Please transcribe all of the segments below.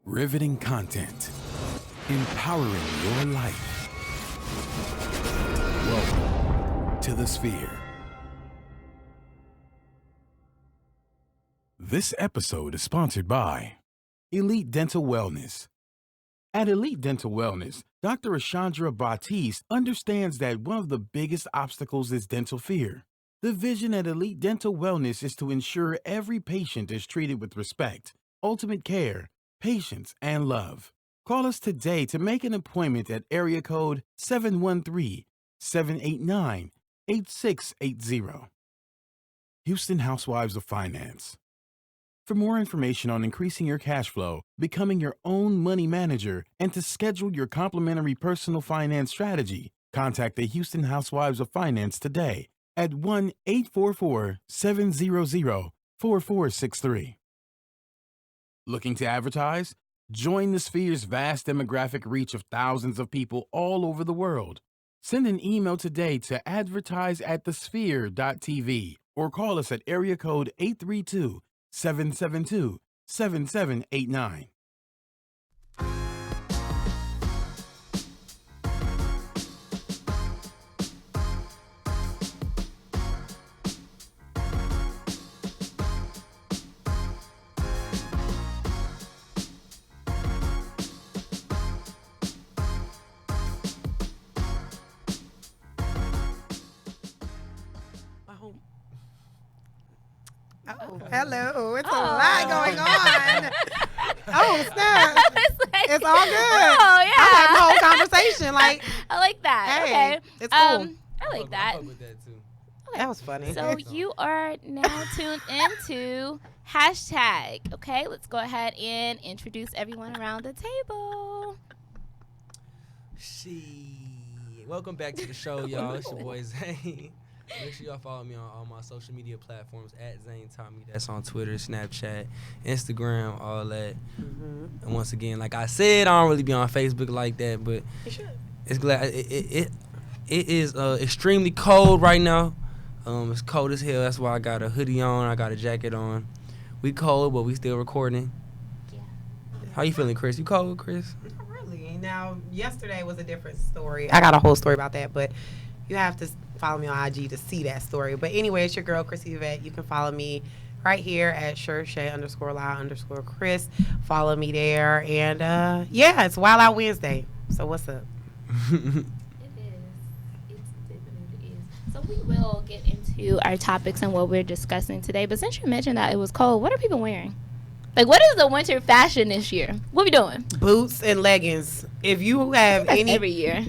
Riveting content. Empowering your life. Welcome to The Sphere. This episode is sponsored by Elite Dental Wellness. At Elite Dental Wellness, Dr. Ashandra Batiste understands that one of the biggest obstacles is dental fear. The vision at Elite Dental Wellness is to ensure every patient is treated with respect, ultimate care, patience, and love. Call us today to make an appointment at area code 713-789-8680. Houston Housewives of Finance. For more information on increasing your cash flow, becoming your own money manager, and to schedule your complimentary personal finance strategy, contact the Houston Housewives of Finance today at 1-844-700-4463. Looking to advertise? Join the Sphere's vast demographic reach of thousands of people all over the world. Send an email today to advertise@thesphere.tv or call us at area code 832-772-7789. Oh, hello. It's a lot going on. Oh, snap. It's all good. Oh, yeah. I like the whole conversation. Like, I like that. hey, Okay. it's cool. I like that. I fuck with that too. That was funny. So you are now tuned into hashtag. Okay, let's go ahead and introduce everyone around the table. Welcome back to the show, y'all. It's your boy Zane. Make sure y'all follow me on all my social media platforms at Zane Tommy. That's on Twitter, Snapchat, Instagram, all that. Mm-hmm. And once again, like I said, I don't really be on Facebook like that, but it's glad it is extremely cold right now. It's cold as hell. That's why I got a hoodie on. I got a jacket on. We cold, but we still recording. Yeah. How you feeling, Chris? You cold, Chris? Not really. Now, yesterday was a different story. I got a whole story about that, but you have to follow me on IG to see that story. But anyway, it's your girl, Chrissy Yvette. You can follow me right here at Shay_Lie_Chris. Follow me there. And, yeah, it's Wild Out Wednesday. So what's up? It is. It definitely is. So we will get into our topics and what we're discussing today. But since you mentioned that it was cold, what are people wearing? Like, what is the winter fashion this year? What we doing? Boots and leggings. If you have That's any... every year.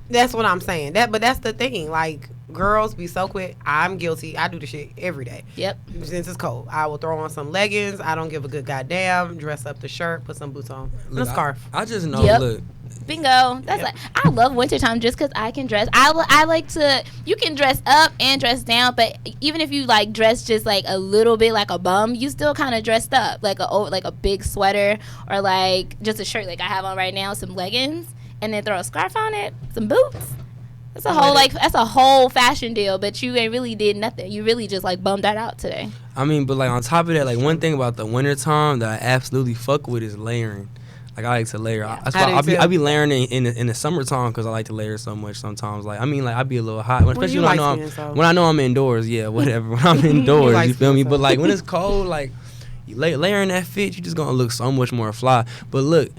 That's what I'm saying. But that's the thing. Like, girls be so quick. I'm guilty. I do the shit every day. Yep. Since it's cold, I will throw on some leggings. I don't give a good goddamn. Dress up the shirt. Put some boots on. And a scarf. I just know, Yep. look. Bingo. That's like, I love wintertime just because I can dress. I like to, you can dress up and dress down, but even if you like dress just like a little bit like a bum, you still kind of dressed up like a big sweater or like just a shirt like I have on right now, some leggings, and then throw a scarf on it, some boots. That's a whole fashion deal, but you ain't really did nothing. You really just like bummed that out today. I mean, but like on top of that, like one thing about the winter time that I absolutely fuck with is layering. Like I like to layer. Yeah. That's why I be layering in the summertime because I like to layer so much sometimes. Like I mean, like I be a little hot, especially when I know I'm indoors. Yeah, whatever. When I'm indoors, you feel me? But like when it's cold, like you layering that fit, you just gonna look so much more fly. But look,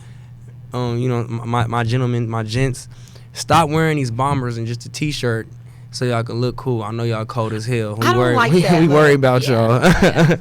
you know, my gentlemen, my gents, stop wearing these bombers and just a t-shirt so y'all can look cool. I know y'all cold as hell. I don't like that. We worry about y'all. I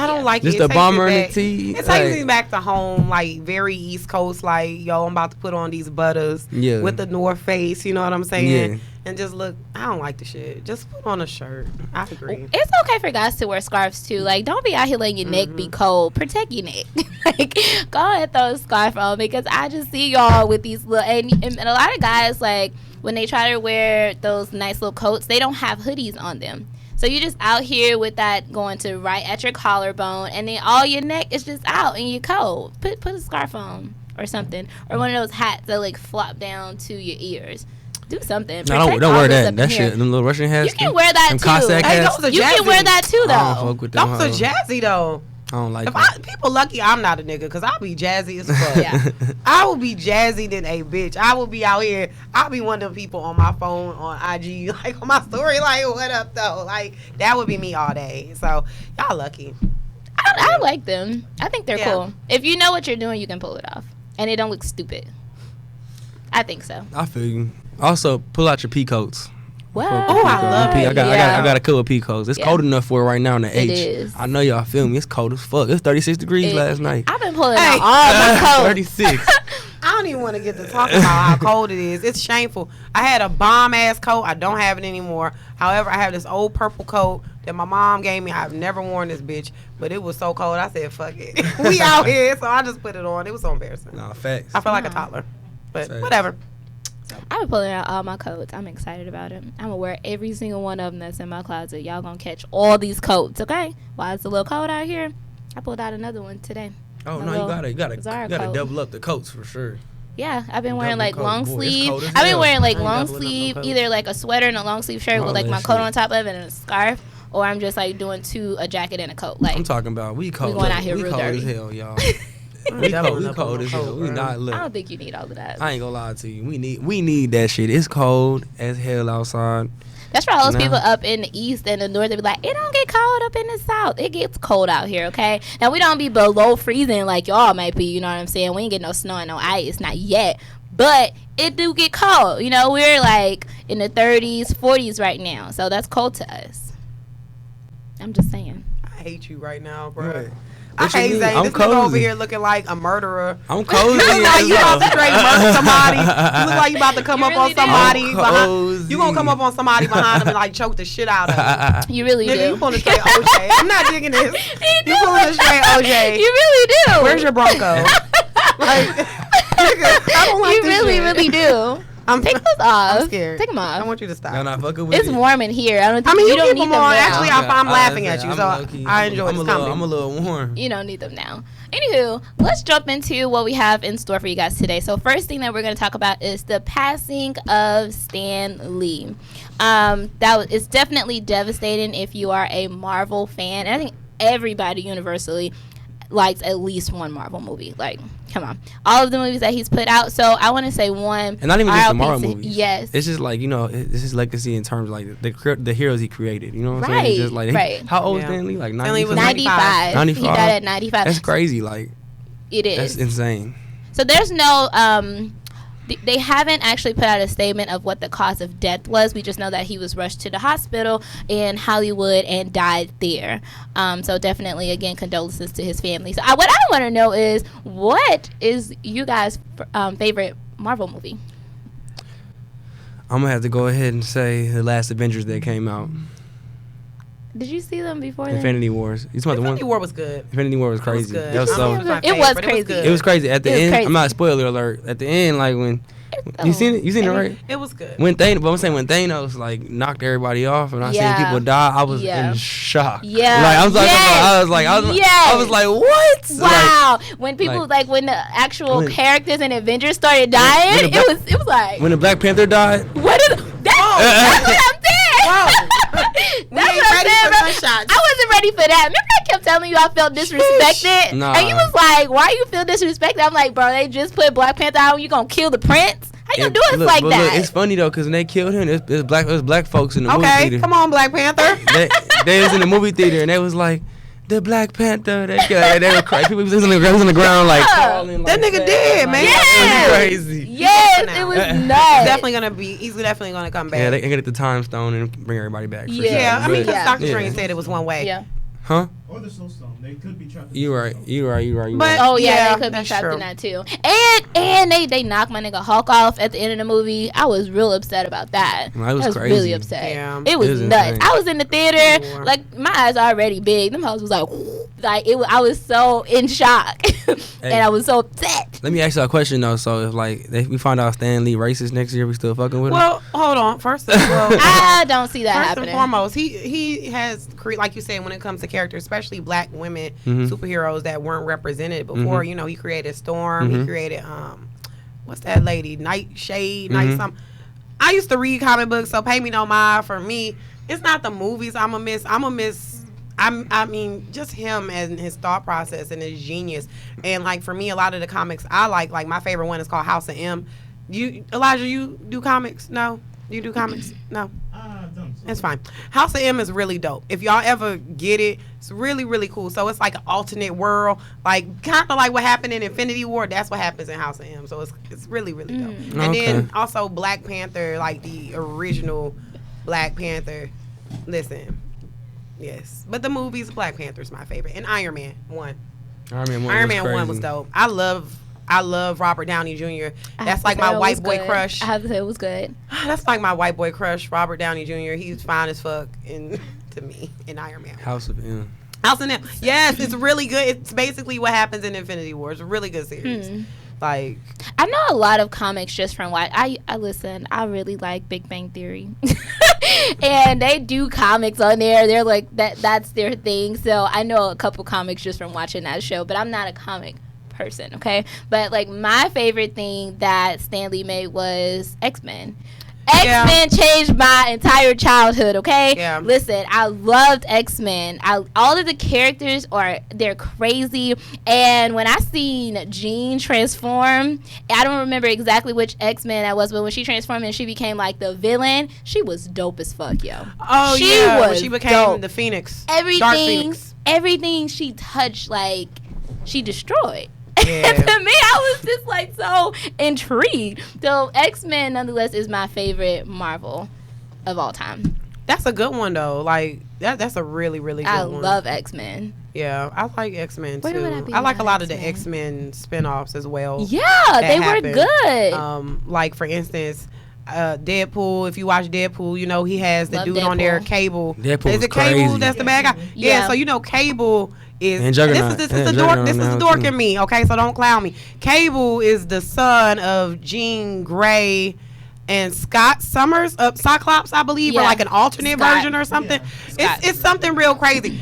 don't like just it. a bomber and a tee. It takes me back to home, like very East Coast. Like, yo, I'm about to put on these butters with the North Face. You know what I'm saying? Yeah. And just look. I don't like the shit. Just put on a shirt. I agree. It's okay for guys to wear scarves too. Like, don't be out here letting your neck be cold. Protect your neck. Like, go ahead and throw a scarf on because I just see y'all with these little and a lot of guys like when they try to wear those nice little coats, they don't have hoodies on them. So you're just out here with that going to right at your collarbone, and then all your neck is just out and you're cold. Put a scarf on or something, or one of those hats that like flop down to your ears. Do something. No, don't wear that. That shit, them little Russian hats. You can wear that too. Hey, those are you jazzy. can wear that too, I don't though. fuck with them Those are jazzy though. don't like people lucky I'm not a nigga, because I'll be jazzy as fuck. Yeah. I will be jazzy than a bitch. I will be out here. I'll be one of them people on my phone, on IG, like on my story, like, what up, though? Like, that would be me all day. So, y'all lucky. I like them. I think they're Yeah. cool. If you know what you're doing, you can pull it off. And it don't look stupid. I think so. I feel you. Also, pull out your pea coats. What? Oh, I love it. I got a couple pea coats. It's cold enough for it right now in the H. It is. I know y'all feel me. It's cold as fuck. It's 36 degrees last night. I've been pulling out all my coats. 36. I don't even want to get to talking about how cold it is. It's shameful. I had a bomb-ass coat. I don't have it anymore. However, I have this old purple coat that my mom gave me. I've never worn this bitch, but it was so cold. I said, fuck it. We out here, so I just put it on. It was so embarrassing. Nah, facts. I feel like a toddler, but whatever. I've been pulling out all my coats. I'm excited about it. I'm going to wear every single one of them that's in my closet. Y'all going to catch all these coats, okay? While it's a little cold out here, I pulled out another one today. Oh, no, you gotta double up the coats for sure. Yeah, I've been wearing like coat. long Boy, it's sleeve. cold as I've been hell. wearing like I ain't long doubling up no sleeve, coat. either like a sweater and a long sleeve shirt All with like that my coat shit. on top of it and a scarf, or I'm just like doing a jacket and a coat. Like I'm talking about we cold. going out here we real cold dirty. as hell, y'all. I'm we doubling up on cold no as hell. coat, We bro. not look. I don't think you need all of that. I ain't gonna lie to you. We need that shit. It's cold as hell outside. That's for all those Nah. people up in the east and the north. They be like, it don't get cold up in the south. It gets cold out here, okay? Now we don't be below freezing like y'all might be. You know what I'm saying? We ain't get no snow and no ice, not yet. But it do get cold. You know, we're like in the 30s, 40s right now. So that's cold to us. I'm just saying. I hate you right now, bro. Right. I What you hate mean? Zay. I'm This nigga over cozy. here looking like a murderer. I'm cozy. You look like you about to straight murder somebody. You look like you about to come You up really on do. somebody I'm behind. cozy. You gonna come up on somebody behind them and like choke the shit out of them. You really Nigga, do. you pulling a straight OJ. I'm not digging this. You pulling a straight OJ. You really do. Where's your Bronco? Like, nigga, I don't like You this really, shit. really do. Take those off. I'm scared. Take them I off. want you to stop. No, fucking with It's it. warm in here. I don't think I mean, you don't keep need them them on. now. Actually, I'm laughing at you, I'm so low-key. I enjoy I'm this a little, comedy. I'm a little warm. You don't need them now. Anywho, let's jump into what we have in store for you guys today. So first thing that we're going to talk about is the passing of Stan Lee. It's definitely devastating if you are a Marvel fan. And I think everybody universally likes at least one Marvel movie. Like, come on. All of the movies that he's put out. So I want to say one. And not even just the RIP Marvel to- movies. Yes. It's just like, it's his legacy in terms of like the heroes he created. You know what I'm saying? Right, It's just like, right. how old is Yeah. Stan Lee? Like Stan Lee was 95. 95. He died at 95. That's crazy. Like, It is. that's insane. So there's no, they haven't actually put out a statement of what the cause of death was. We just know that he was rushed to the hospital in Hollywood and died there. So definitely, again, condolences to his family. So what I want to know is, what is you guys' favorite Marvel movie? I'm gonna have to go ahead and say the last Avengers that came out, Did you see them before then? Infinity Wars. You talking about the Infinity one? War was good. Infinity War was crazy. good. That was I so. mean, it was my It was favorite, crazy. good. It was crazy at the It was end. crazy. I'm not spoiler alert. At the end, like when you seen it, right? It was good. When Thanos like knocked everybody off and I Yeah. seen people die, I was Yeah. in shock. Yeah. Like I was like, Yes. I was like, what? Wow. When people when the actual when- characters and Avengers started dying, when the it was like, When the Black Panther died, what is that's what I'm saying. Whoa. That's We what ain't I'm ready saying, for bro. gunshots. I wasn't ready for that. Remember I kept telling you I felt disrespected? Nah. And you was like, why you feel disrespected? I'm like, bro, they just put Black Panther out and you gonna kill the prince? How you gonna do us look, like but that? Look, it's funny though, cause when they killed him, it was black folks in the movie Okay, theater. come on, Black Panther. They was in the movie theater and they was like, the Black Panther. They were crazy. People was on the ground like Yeah. crawling. That like nigga dead, man. Yes. It was crazy. Yes, now. it was He's nuts. definitely gonna come back. Yeah, they can get the time stone and bring everybody back. For Yeah. sure. Yeah, I mean, But- because Dr. Yeah. Strange said it was one way. Yeah. Huh? Or the snowstorm. They could be trapped in You the right. snowstorm. You right. But- Oh yeah, Yeah, they could be that's trapped true. in that too. And they knocked my nigga Hulk off at the end of the movie. I was real upset about that. Well, that was I was crazy. really upset. Yeah. It was It was nuts. insane. I was in the theater, Sure. like my eyes already big. Them hoes was like it. I was so in shock, and I was so upset. Let me ask you a question though. So if we find out Stan Lee racist next year, we still fucking with him? Well, hold on. First of all, I don't see that first happening. and foremost, he has like you said, when it comes to characters, especially black women Mhm. superheroes that weren't represented before. Mhm. You know, he created Storm. He Mhm. created what's that lady? Nightshade, Mhm. Night something. I used to read comic books, so pay me no mind. For me, it's not the movies I'ma miss. I mean, just him and his thought process and his genius. And like for me, a lot of the comics I like my favorite one is called House of M. Elijah, you do comics? No, you do comics? No. It's fine. House of M is really dope. If y'all ever get it, it's really, really cool. So it's like an alternate world, like kind of like what happened in Infinity War. That's what happens in House of M. So it's really, really dope. And then also Black Panther, like the original Black Panther. Listen, yes, but the movies, Black Panther is my favorite, and Iron Man 1. Iron Man 1 was dope. I love Robert Downey Jr. That's like my white boy crush. I have to say it was good. That's like my white boy crush, Robert Downey Jr. He's fine as fuck to me in Iron Man. House of M. House of M. Yes, it's really good. It's basically what happens in Infinity War. It's a really good series. Like, I know a lot of comics just from what I listen. I really like Big Bang Theory, and they do comics on there. They're like that's their thing. So I know a couple comics just from watching that show. But I'm not a comic person, okay? But like my favorite thing that Stan Lee made was X-Men. X-Men changed my entire childhood, okay? Yeah. Listen, I loved X-Men. All of the characters they're crazy. And when I seen Jean transform, I don't remember exactly which X-Men that was, but when she transformed and she became like the villain, she was dope as fuck, yo. Oh, when she became dope. The Phoenix. Dark Phoenix. Everything she touched, like, she destroyed. Yeah. To me, I was just like so intrigued. So X-Men nonetheless is my favorite Marvel of all time. That's a good one though. Like that's a really, really good one. I love X-Men. Yeah, I like X-Men too. I like a lot of the X-Men spinoffs as well. Yeah, they were good. Like for instance, Deadpool. If you watch Deadpool, you know he has the dude Deadpool. on there, Cable. Deadpool is it crazy. Cable? That's the bad guy. Yeah. So you know Cable is and Juggernaut. This is the dork in me. Okay, so don't clown me. Cable is the son of Jean Grey and Scott Summers, Cyclops, I believe, or like an alternate version or something. Yeah. It's something real crazy.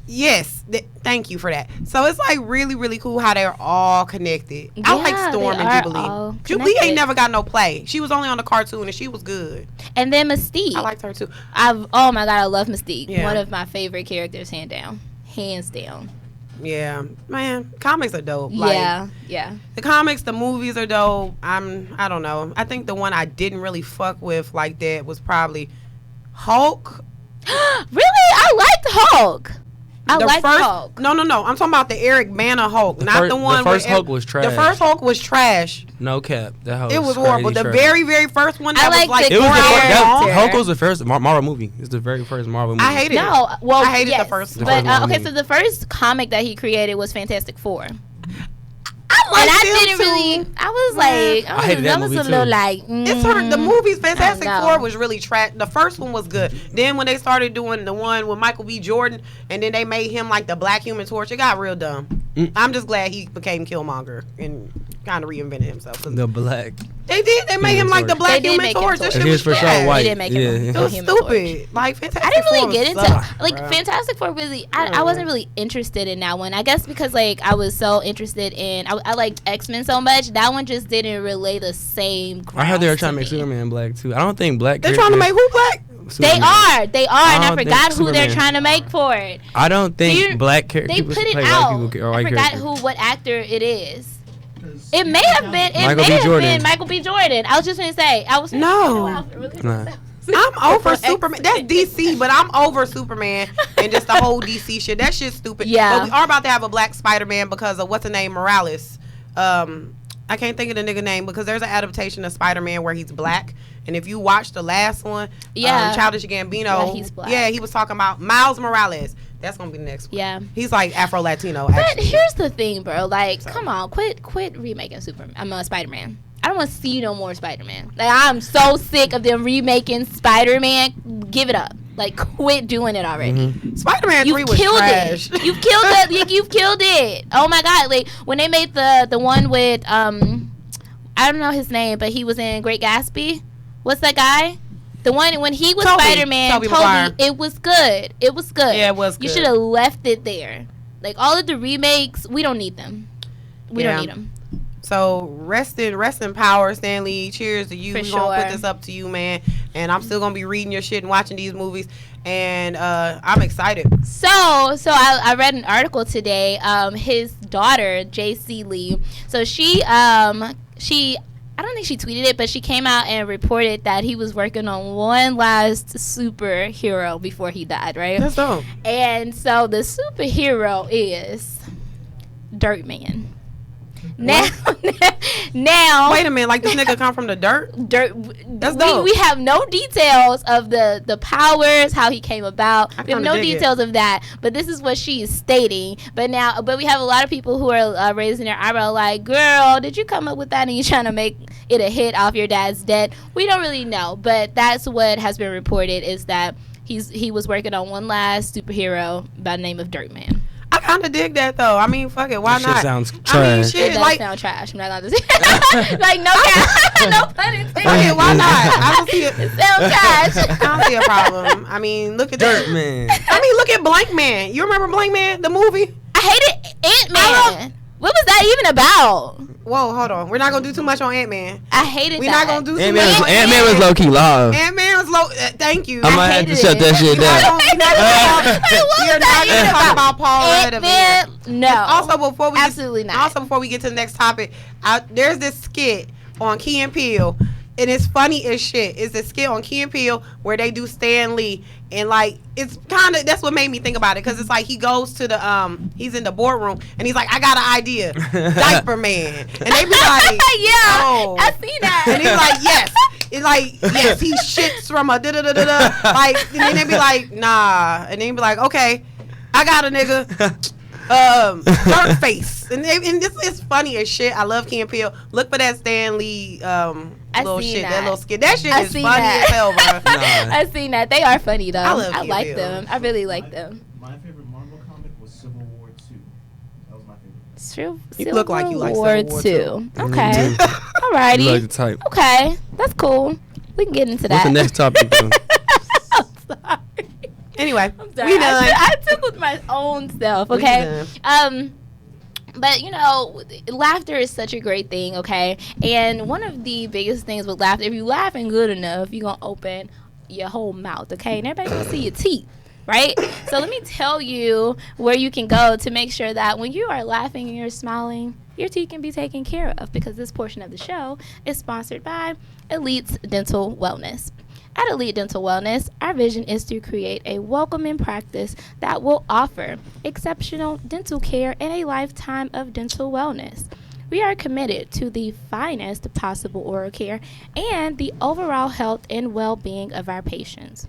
Yes, thank you for that. So it's like really, really cool how they're all connected. I like Storm and Jubilee. Jubilee ain't never got no play. She was only on the cartoon and she was good. And then Mystique. I liked her too. Oh my God, I love Mystique. Yeah. One of my favorite characters, hands down. Yeah, man, comics are dope. Yeah. The comics, the movies are dope. I don't know. I think the one I didn't really fuck with like that was probably Hulk. Really? I liked Hulk. I liked Hulk. No. I'm talking about the Eric Bana Hulk, not the one. The first Hulk was trash. The first Hulk was trash. No cap. That Hulk. It was horrible. The trash. very, very first one. That I was like it was Hulk was the first Marvel movie. It's the very first Marvel movie. I hated it. I hated the first one. But okay, so the first comic that he created was Fantastic Four. I was like, I hated that movie a little like, it's her. The movies Fantastic Four was really trash. The first one was good. Then when they started doing the one with Michael B. Jordan, and then they made him like the Black Human Torch, it got real dumb. I'm just glad he became Killmonger and kind of reinvented himself. The Black. They did. They made him like the Black Human Torch. This shit was for sure white. They didn't make him it was stupid. Like Fantastic I didn't really Four get into like bro. Fantastic Four. Really, I wasn't really interested in that one. I guess because like I was so interested in I liked X-Men so much. That one just didn't relay the same. I heard they were trying to make Superman black too. I don't think black. They're trying to make who black? Superman. They are, and I forgot who they're trying to make for it. I don't think black characters. They put it out. I forgot what actor it is. It may have been. Michael B. Jordan. I was just gonna say. I'm over Superman. That's DC, but I'm over Superman and just the whole DC shit. That shit's stupid. Yeah. But we are about to have a black Spider-Man because of what's the name, Morales. I can't think of the nigga name because there's an adaptation of Spider-Man where he's black. And if you watch the last one, Childish Gambino, he's black. Yeah, he was talking about Miles Morales. That's gonna be the next one. Yeah, he's like Afro-Latino. But here's the thing, bro. Like, come on, quit remaking Superman. I'm Spider-Man. I don't want to see no more Spider-Man. Like, I'm so sick of them remaking Spider-Man. Give it up. Like, quit doing it already. Mm-hmm. Spider-Man 3 was trash. You've killed it. You've killed it. Oh my God! Like when they made the one with I don't know his name, but he was in Great Gatsby. What's that guy? The one when he was Spider-Man, Toby, it was good. It was good. Yeah, it was good. You should have left it there. Like all of the remakes, we don't need them. We don't need them. So rest in power, Stanley. Cheers to you. We're gonna put this up to you, man. And I'm still gonna be reading your shit and watching these movies. and I'm excited. So I read an article today. His daughter, JC Lee. So she I don't think she tweeted it, but she came out and reported that he was working on one last superhero before he died, right? That's dope. And so the superhero is Dirt Man. Now, wait a minute, like this nigga come from the dirt? That's dope. We have no details of the powers, how he came about. We have no details of that. But this is what she is stating. But we have a lot of people who are raising their eyebrow like, girl, did you come up with that and you trying to make it a hit off your dad's debt? We don't really know. But that's what has been reported, is that he was working on one last superhero by the name of Dirt Man. I kind of dig that though. I mean, fuck it, why that not? Shit sounds trash. I mean, shit, it does sound trash. I'm not gonna say like no pun intended. Fuck it, why not? I don't see it. It sounds trash. I don't see a problem. I mean, look at Dirt Man. I mean, look at Blank Man. You remember Blank Man, the movie? I hated Ant-Man. What was that even about? Whoa, hold on. We're not gonna do too much on Ant-Man. I hated We're that. not gonna do too much on Ant-Man was low key live. Ant-Man was low. Thank you. I might have to shut that shit down. You're not even talking about Paul Rudd. Ant-Man? No. Absolutely not. Also, before we get to the next topic, there's this skit on Key and Peele, and it's funny as shit. It's a skit on Key and Peele where they do Stan Lee, and like it's kind of, that's what made me think about it, because it's like he goes to the he's in the boardroom and he's like, I got an idea, Diaper Man, and they be like, yeah, oh. I see that, and he's like, yes. It's like, yes, he shits from a da-da-da-da-da. Like, and then they be like, nah. And then he be like, okay, I got a nigga. Dirt face. And this is funny as shit. I love Key and Peele. Look for that Stan Lee little shit. That little skit. That shit is funny as hell, bro. I seen that. They are funny, though. I like Peele. them. I really like them. My favorite Marvel comic was Civil War 2. That was my favorite. You look like you like Civil War 2. Okay. Alrighty. You like the type. Okay. That's cool. We can get into that. What's the next topic, though? I'm sorry. Anyway, I'm sorry. I tickled my own self, okay? But, you know, laughter is such a great thing, okay? And one of the biggest things with laughter, if you're laughing good enough, you're going to open your whole mouth, okay? And everybody's going to see your teeth, right? So let me tell you where you can go to make sure that when you are laughing and you're smiling, your teeth can be taken care of, because this portion of the show is sponsored by Elite's Dental Wellness. At Elite Dental Wellness, our vision is to create a welcoming practice that will offer exceptional dental care and a lifetime of dental wellness. We are committed to the finest possible oral care and the overall health and well-being of our patients.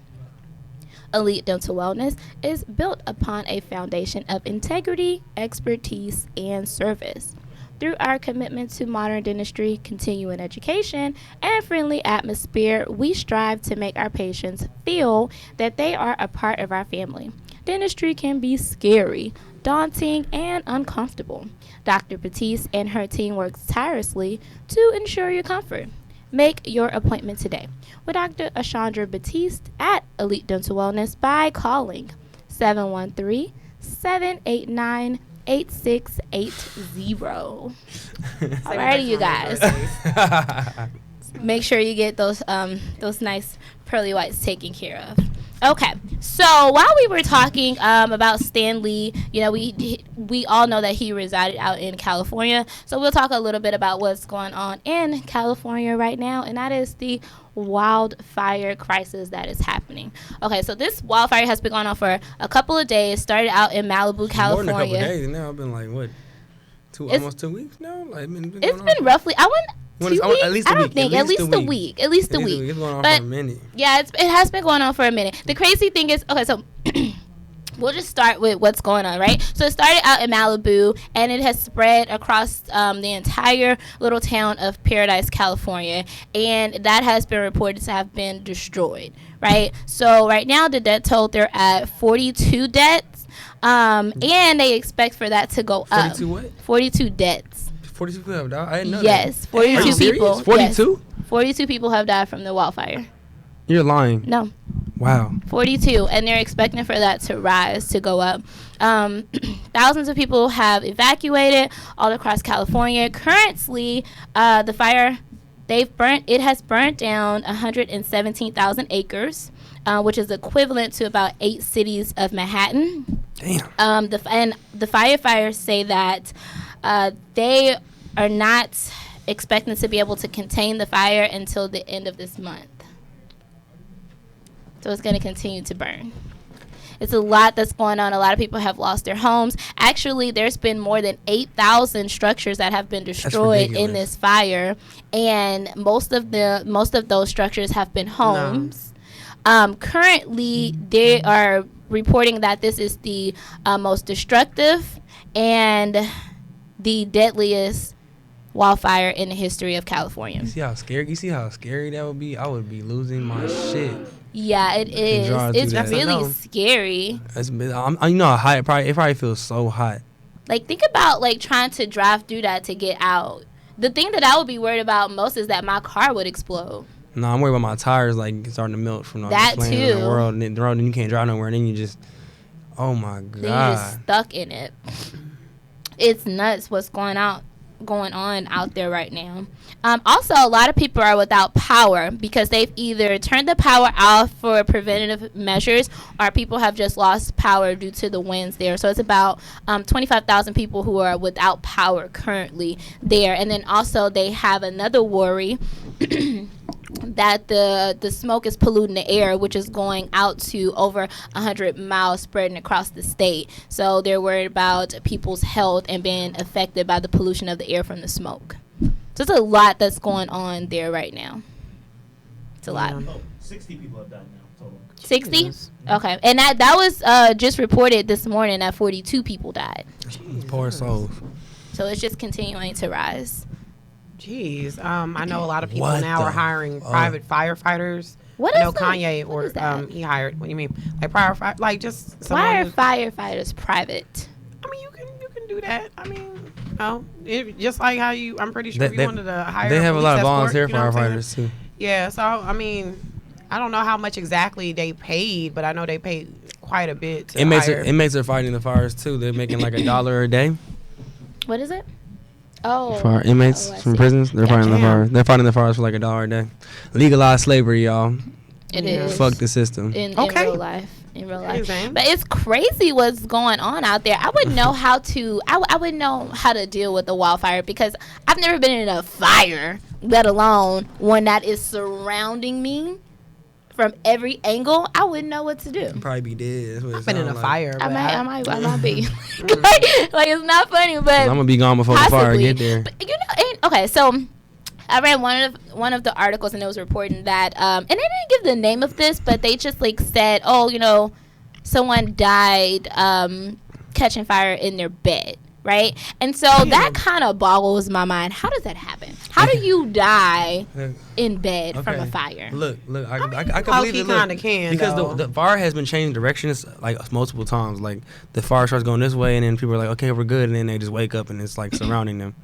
Elite Dental Wellness is built upon a foundation of integrity, expertise, and service. Through our commitment to modern dentistry, continuing education, and friendly atmosphere, we strive to make our patients feel that they are a part of our family. Dentistry can be scary, daunting, and uncomfortable. Dr. Batiste and her team works tirelessly to ensure your comfort. Make your appointment today with Dr. Ashandra Batiste at Elite Dental Wellness by calling 713-789-8680. Alrighty, you guys. Make sure you get those nice pearly whites taken care of. Okay, so while we were talking about Stan Lee, you know, we all know that he resided out in California. So we'll talk a little bit about what's going on in California right now, and that is the wildfire crisis that is happening. Okay, so this wildfire has been going on for a couple of days. Started out in Malibu, California. More than a couple of days now. I've been like, what, almost 2 weeks now? Like, it's been roughly, I wouldn't. 2 weeks? At least I don't think. At least a week. At least a week. It's going on but for a minute. Yeah, it has been going on for a minute. The crazy thing is, okay, so we'll just start with what's going on, right? So it started out in Malibu, and it has spread across the entire little town of Paradise, California, and that has been reported to have been destroyed, right? So right now, the death toll, they're at 42 deaths, and they expect for that to go up. 42 what? 42 deaths. 42 people have died? I didn't know yes, that. 42 people. 42? Yes, 42 people have died from the wildfire. You're lying. No. Wow. 42, and they're expecting for that to rise, to go up. Thousands of people have evacuated all across California. Currently, the fire, it has burnt down 117,000 acres. which is equivalent to about 8 cities of Manhattan. Damn. The firefighters say that they are not expecting to be able to contain the fire until the end of this month. So it's going to continue to burn. It's a lot that's going on. A lot of people have lost their homes. Actually, there's been more than 8,000 structures that have been destroyed in this fire, and most of those structures have been homes. Currently, they are reporting that this is the most destructive and the deadliest wildfire in the history of California. You see how scary that would be? I would be losing my shit. Yeah, it is. It's really scary. You know how hot it probably feels so hot. Like, think about like trying to drive through that to get out. The thing that I would be worried about most is that my car would explode. No, I'm worried about my tires like starting to melt from all the That flames in the too. world, and then the road, and you can't drive nowhere, and then you just, oh my god, Then you're just stuck in it. It's nuts what's going on out there right now. Also, a lot of people are without power because they've either turned the power off for preventative measures, or people have just lost power due to the winds there. So it's about 25,000 people who are without power currently there. And then also they have another worry that the smoke is polluting the air, which is going out to over 100 miles spreading across the state. So they're worried about people's health and being affected by the pollution of the air from the smoke. So it's a lot that's going on there right now. It's a lot. Oh, 60 people have died now, total. 60? Okay. And that was just reported this morning that 42 people died. poor souls. So it's just continuing to rise. Jeez. I know a lot of people What now the are hiring private firefighters. What I is know that? Kanye What is that? he hired. What do you mean? Like firefighter? Like just someone Why are who's- firefighters private? I mean, you can do that. I mean, just like how you. I'm pretty sure if you They- wanted to hire. They have a lot of police volunteer escort, you know what I'm saying? firefighters too. Yeah. So I mean, I don't know how much exactly they paid, but I know they paid quite a bit. To hire. Inmates are fighting the fires too. They're making like $1 a day. What is it? Oh. For our inmates I from see. prisons, they're fighting the Damn. fires. They're fighting the fires for like $1 a day. Legalized slavery, y'all. It Yeah. is. Fuck the system. In Okay. real life. In real life. Zane. But it's crazy what's going on out there. I wouldn't know how to I wouldn't know how to deal with a wildfire because I've never been in a fire, let alone one that is surrounding me from every angle. I wouldn't know what to do. Probably be dead. That's what it I've been in a sound like. fire. I but might be. like it's not funny, but I'm gonna be gone before the fire possibly. get there. But okay, so I read one of the articles and it was reporting that and they didn't give the name of this, but they just like said, oh, someone died catching fire in their bed, right? And so that kind of boggles my mind. How does that happen? How do you die in bed from a fire? Look, I can low-key believe it. kinda can, because though. the fire has been changing directions like multiple times. Like the fire starts going this way, and then people are like, okay, we're good, and then they just wake up and it's like surrounding them.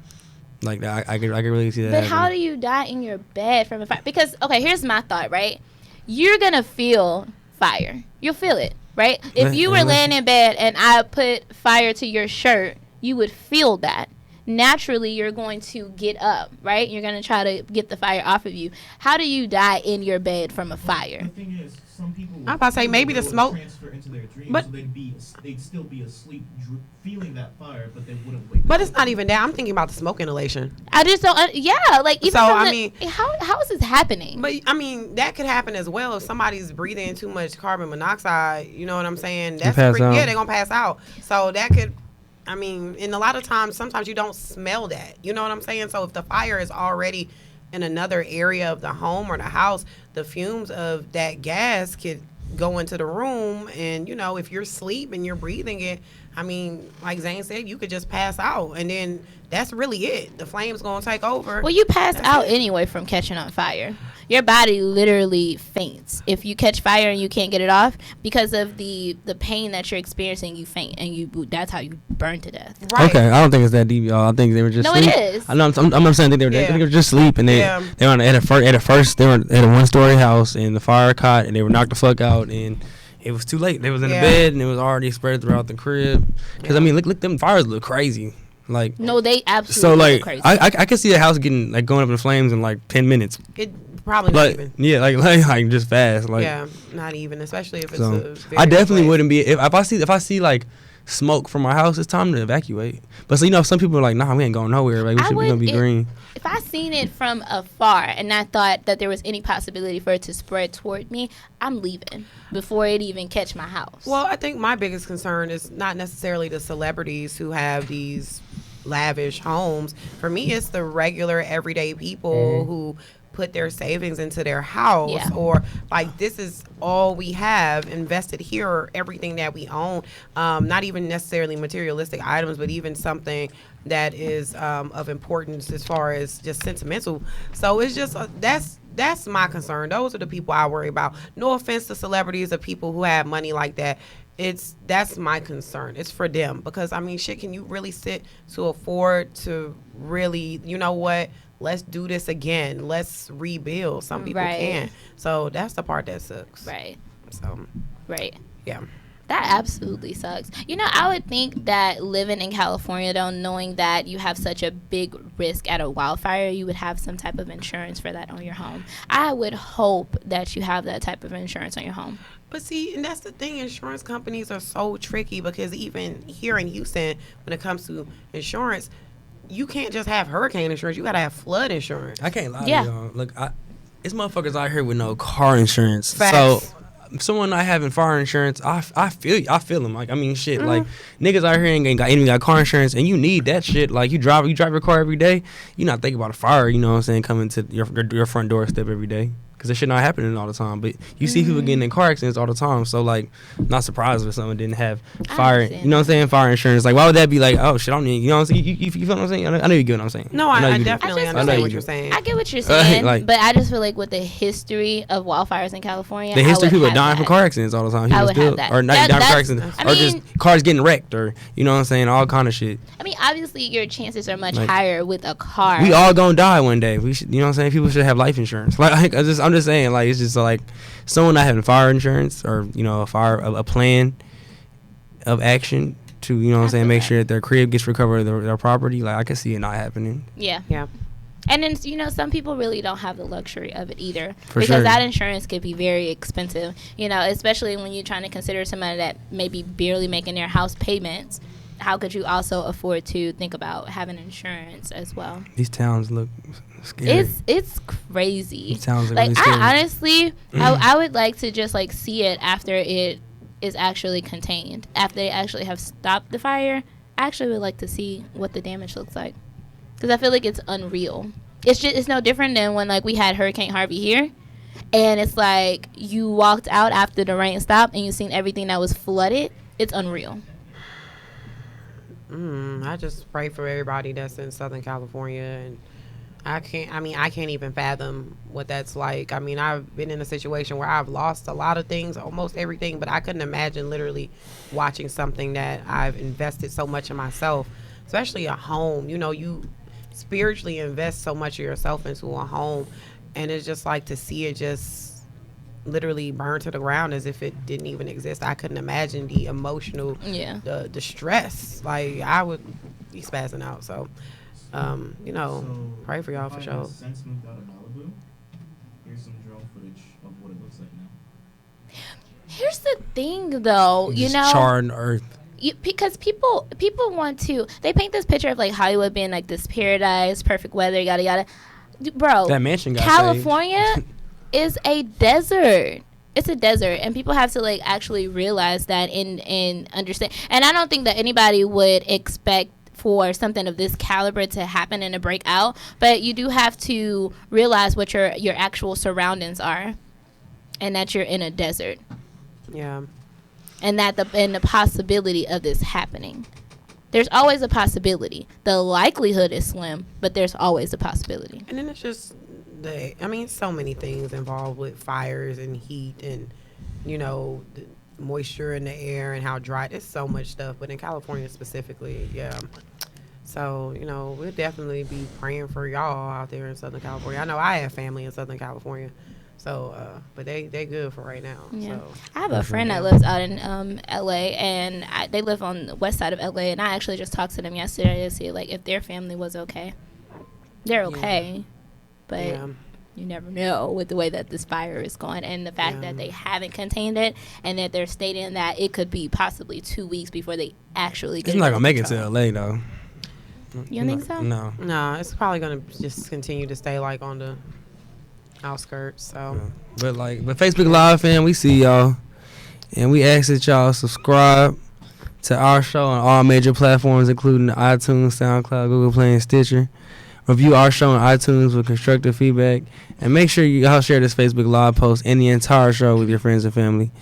Like that, I can really see that. But how happening. do you die in your bed from a fire? Because, okay, here's my thought, right? You're going to feel fire. You'll feel it, right? If you were laying in bed and I put fire to your shirt, you would feel that. Naturally, you're going to get up, right? You're going to try to get the fire off of you. How do you die in your bed from a fire? The thing is, some people. I'm about to say, maybe the smoke- Transfer into their dreams, but- so they'd still be asleep, feeling that fire, but they wouldn't wake up. But it's not even that. I'm thinking about the smoke inhalation. I just don't, like, even So, from I the- mean- how is this happening? But I mean, that could happen as well if somebody's breathing in too much carbon monoxide. You know what I'm saying? That's pass out. yeah, they're gonna pass out. So that could. I mean, and a lot of times, sometimes you don't smell that. You know what I'm saying? So if the fire is already in another area of the home or the house, the fumes of that gas could go into the room. And, if you're asleep and you're breathing it, I mean, like Zane said, you could just pass out. And then that's really it. The flame's going to take over. Well, you pass That's out it. anyway from catching on fire. Your body literally faints if you catch fire and you can't get it off because of the pain that you're experiencing. You faint and that's how you burn to death. Right. Okay, I don't think it's that deep, y'all. I think they were just. No, sleep. it is. I know. I'm saying they were just sleep, and they were at first they were at a 1-story house, and the fire caught, and they were knocked the fuck out, and it was too late. They was in the bed, and it was already spread throughout the crib. Because I mean, look, them fires look crazy. Like No, they absolutely so, like crazy. I could see a house getting going up in flames in like 10 minutes. Probably But not even. yeah, like just fast. Like Yeah, not even. Especially if it's so, a very I definitely place. wouldn't be if I see like smoke from my house. It's time to evacuate. But so some people are like, nah, we ain't going nowhere. Like we gonna be green. If I seen it from afar and I thought that there was any possibility for it to spread toward me, I'm leaving before it even catch my house. Well, I think my biggest concern is not necessarily the celebrities who have these lavish homes. For me, it's the regular everyday people who put their savings into their house, or like, this is all we have invested here, or everything that we own, not even necessarily materialistic items, but even something that is of importance as far as just sentimental. So it's just that's my concern. Those are the people I worry about. No offense to celebrities or people who have money like that. That's my concern. It's for them, because I mean, shit, can you really sit to afford to really, you know what? Let's do this again. Let's rebuild. Some people can. So that's the part that sucks. Right. So. Right. Yeah. That absolutely sucks. I would think that living in California, though, knowing that you have such a big risk at a wildfire, you would have some type of insurance for that on your home. I would hope that you have that type of insurance on your home. But see, and that's the thing, insurance companies are so tricky, because even here in Houston, when it comes to insurance, you can't just have hurricane insurance. You got to have flood insurance. I can't lie to y'all. Look, it's motherfuckers out here with no car insurance. Facts. So someone not having fire insurance, I feel you. I feel them. Like, I mean, shit. Like, niggas out here ain't got car insurance, and you need that shit. Like, you drive your car every day. You not thinking about a fire. You know what I'm saying? Coming to your front doorstep every day. Because this shit not happening all the time. But you see people getting in car accidents all the time. So, like, not surprised if someone didn't have fire. You know what I'm saying? Fire insurance. Like, why would that be like, oh, shit, I don't need, you know what I'm saying? You feel what I'm saying? I know you get what I'm saying. No, I definitely understand what you're saying. I get what you're saying. But I just feel like with the history of wildfires in California, the history of people dying from car accidents all the time. I would have that. Or not dying from car accidents. Or just cars getting wrecked. Or, you know what I'm saying? All kind of shit. I mean, obviously, your chances are much higher with a car. We all gonna die one day. We should, you know what I'm saying? People should have life insurance. Like I'm just saying, like, it's just like someone not having fire insurance, or a plan of action to, you know what I'm saying, make sure that their crib gets recovered, their property. Like, I can see it not happening. Yeah. Yeah. And then, some people really don't have the luxury of it either. For sure. That insurance could be very expensive, especially when you're trying to consider somebody that may be barely making their house payments. How could you also afford to think about having insurance as well? These towns look scary. It's crazy. These towns are like, really scary. I honestly, I would like to just like see it after it is actually contained. After they actually have stopped the fire, I actually would like to see what the damage looks like. Because I feel like it's unreal. It's no different than when like we had Hurricane Harvey here. And it's like you walked out after the rain stopped and you seen everything that was flooded. It's unreal. I just pray for everybody that's in Southern California, and I can't even fathom what that's like. I mean, I've been in a situation where I've lost a lot of things, almost everything, but I couldn't imagine literally watching something that I've invested so much in myself, especially a home. You spiritually invest so much of yourself into a home, and it's just like to see it just literally burn to the ground as if it didn't even exist. I couldn't imagine the emotional, the stress. Like, I would be spazzing out. So, pray for y'all for sure. Since moved out of Malibu, here's some drone footage of what it looks like now. Here's the thing, though, charred earth. Because people want to, they paint this picture of like Hollywood being like this paradise, perfect weather, yada yada. Bro, that mansion got California is a desert. It's a desert, and people have to like actually realize that and understand. And I don't think that anybody would expect for something of this caliber to happen and to break out, but you do have to realize what your actual surroundings are, and that you're in a desert. Yeah. And that the possibility of this happening. There's always a possibility. The likelihood is slim, but there's always a possibility. And then it's just so many things involved with fires and heat and, the moisture in the air and how dry. There's so much stuff, but in California specifically, yeah. So, we'll definitely be praying for y'all out there in Southern California. I know I have family in Southern California. So, but they good for right now. Yeah. So. I have a friend that lives out in L.A. and they live on the west side of L.A. and I actually just talked to them yesterday to see like if their family was okay. They're okay, but you never know with the way that this fire is going, and the fact that they haven't contained it, and that they're stating that it could be possibly 2 weeks before they actually get it's not gonna make it to LA though. You don't think so? No. No, it's probably gonna just continue to stay like on the outskirts. So, but Facebook Live, fam, we see y'all, and we ask that y'all subscribe to our show on all major platforms, including iTunes, SoundCloud, Google Play, and Stitcher. Review our show on iTunes with constructive feedback, and make sure y'all share this Facebook Live post and the entire show with your friends and family.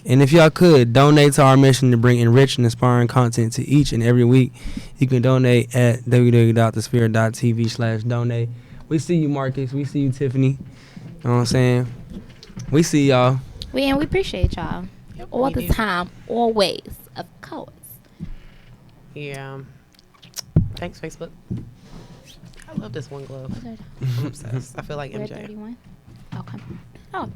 And if y'all could, donate to our mission to bring enriched and inspiring content to each and every week. You can donate at www.thesphere.tv/donate. We see you, Marcus. We see you, Tiffany. You know what I'm saying? We see y'all. We appreciate y'all. All the time, always, of course. Yeah. Thanks, Facebook. I love this one glove. I'm obsessed. I feel like Red MJ. 31. Okay. Oh.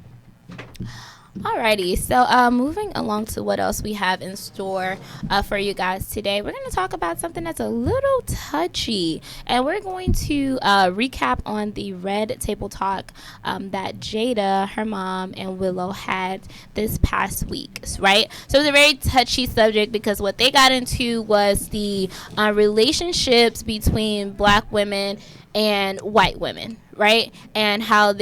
Alrighty, so moving along to what else we have in store for you guys today. We're going to talk about something that's a little touchy, and we're going to recap on the Red Table Talk that Jada, her mom, and Willow had this past week, right? So it was a very touchy subject because what they got into was the relationships between Black women and white women, right? And how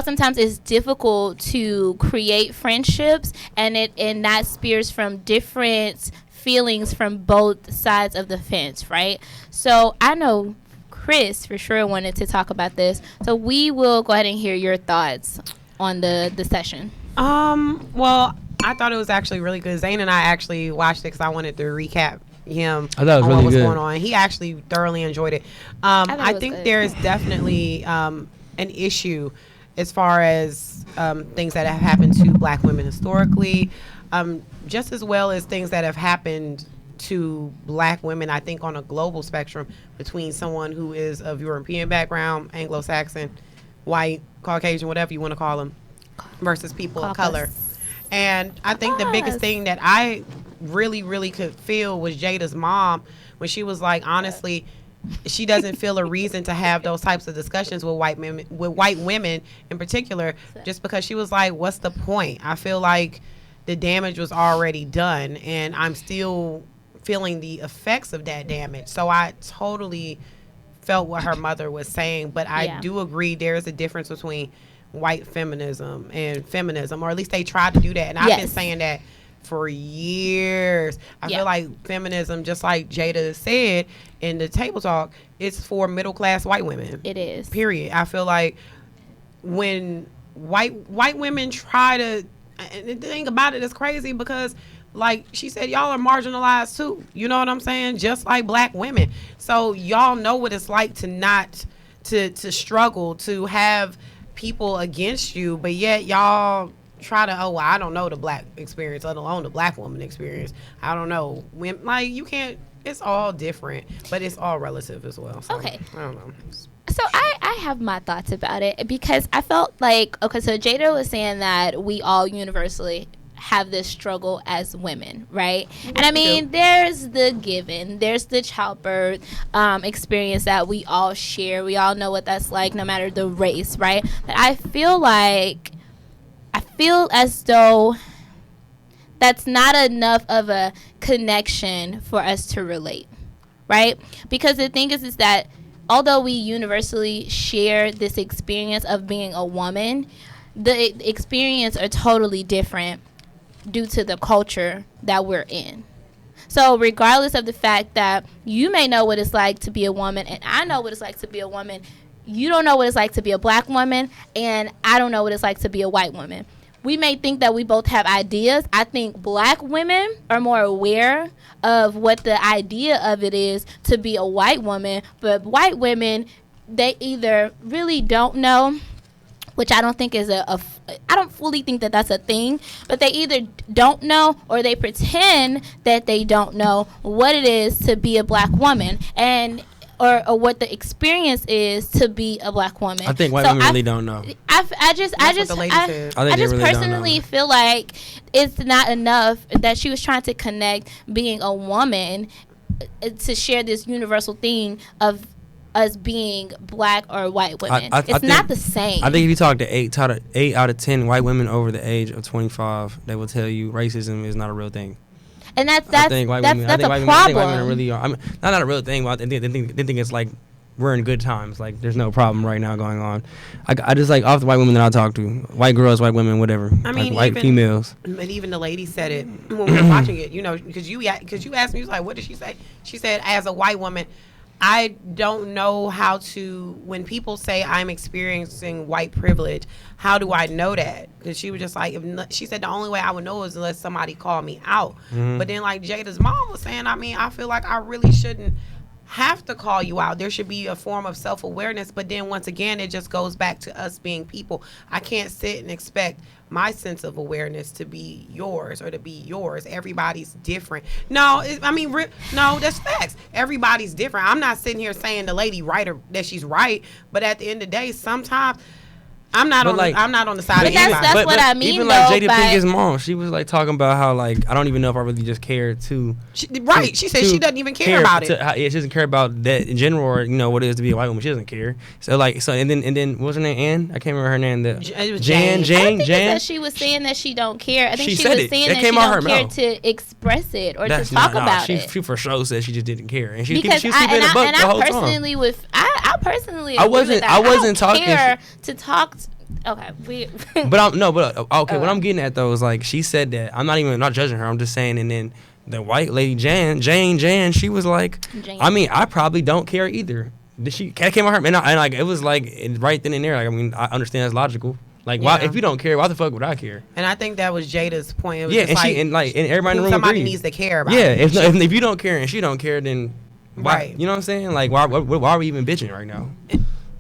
sometimes it's difficult to create friendships, and that spears from different feelings from both sides of the fence, right? So I know Chris for sure wanted to talk about this, so we will go ahead and hear your thoughts on the session. Well, I thought it was actually really good. Zane and I actually watched it because I wanted to recap him I thought it was on really what was good. going on. He actually thoroughly enjoyed it. I think there is definitely an issue as far as things that have happened to Black women historically, just as well as things that have happened to Black women, I think, on a global spectrum between someone who is of European background, Anglo-Saxon, white, Caucasian, whatever you want to call them, versus people of color. And I think the biggest thing that I really, really could feel was Jada's mom when she was like, honestly, she doesn't feel a reason to have those types of discussions with white women in particular, just because she was like, what's the point? I feel like the damage was already done, and I'm still feeling the effects of that damage. So I totally felt what her mother was saying, but I do agree there is a difference between white feminism and feminism, or at least they tried to do that. And I've been saying that for years. I feel like feminism, just like Jada said in the table talk, it's for middle class white women. It is. Period. I feel like when white women try to, and the thing about it is crazy because, like she said, y'all are marginalized too. You know what I'm saying? Just like Black women. So y'all know what it's like to not to struggle, to have people against you, but yet y'all try to, I don't know the Black experience, let alone the Black woman experience. I don't know. When, like, you can't, it's all different, but it's all relative as well. So, okay. I don't know. So I have my thoughts about it because I felt like, okay, so Jada was saying that we all universally have this struggle as women, right? And I mean, there's the given, there's the childbirth experience that we all share. We all know what that's like, no matter the race, right? But I feel as though that's not enough of a connection for us to relate, right? Because the thing is that although we universally share this experience of being a woman, the experience are totally different due to the culture that we're in. So regardless of the fact that you may know what it's like to be a woman, and I know what it's like to be a woman, you don't know what it's like to be a Black woman, and I don't know what it's like to be a white woman. We may think that we both have ideas. I think Black women are more aware of what the idea of it is to be a white woman, but white women, they either really don't know, which I don't think is I don't fully think that that's a thing, but they either don't know or they pretend that they don't know what it is to be a Black woman, and or what the experience is to be a Black woman. I think white women really don't know. I just personally feel like it's not enough that she was trying to connect being a woman to share this universal thing of us being black or white women. I It's think- not the same. I think if you talk to 8 out of 10 white women over the age of 25, they will tell you racism is not a real thing. And that's I think white women, a I think white women are really. I mean, not a real thing, but they think it's like we're in good times. Like there's no problem right now going on. I just like off the white women that I talk to, white girls, white women, whatever. I mean, like white even, females. But even the lady said it when we were watching it. You know, because you asked me, you was like, what did she say? She said, as a white woman, I don't know how to, when people say I'm experiencing white privilege, how do I know that? Because she was just like, she said the only way I would know is unless somebody called me out. But then like Jada's mom was saying, I mean, I feel like I really shouldn't have to call you out. There should be a form of self-awareness. But then once again, it just goes back to us being people. I can't sit and expect my sense of awareness to be yours or to be yours. Everybody's different. No, no, that's facts. Everybody's different. I'm not sitting here saying the lady right or that she's right, but at the end of the day, sometimes I'm not on the side But of that's- anybody. what I mean, Even like though, Jada by- Pinkett's mom, she was like talking about how like I don't even know if I really just care to. She said she doesn't even care about it. Yeah, she doesn't care about that in general, or what it is to be a white woman. She doesn't care. So and then what was her name? Ann? I can't remember her name. It was Jan. I think it's Jan. that she was saying that she don't care. I think She she said was it. saying That that came she out her don't care mouth. to express it or That's to talk not, about she, it. She for sure said she just didn't care, and she Because was keeping a buck the whole time. I personally I agree with wasn't- that. I wasn't don't talking- care to talk. Okay, we. Okay. What I'm getting at though is like she said that I'm not judging her. I'm just saying, and then the white lady Jan, she was like, Jane. I mean, I probably don't care either. She came on her, and like it was like right then and there. Like I mean, I understand that's logical. Like why if you don't care, why the fuck would I care? And I think that was Jada's point. It was Yeah, just and everybody in the room somebody agreed. needs to care about. Yeah, it. if you don't care and she don't care, then why? Right. You know what I'm saying? Like why are we even bitching right now?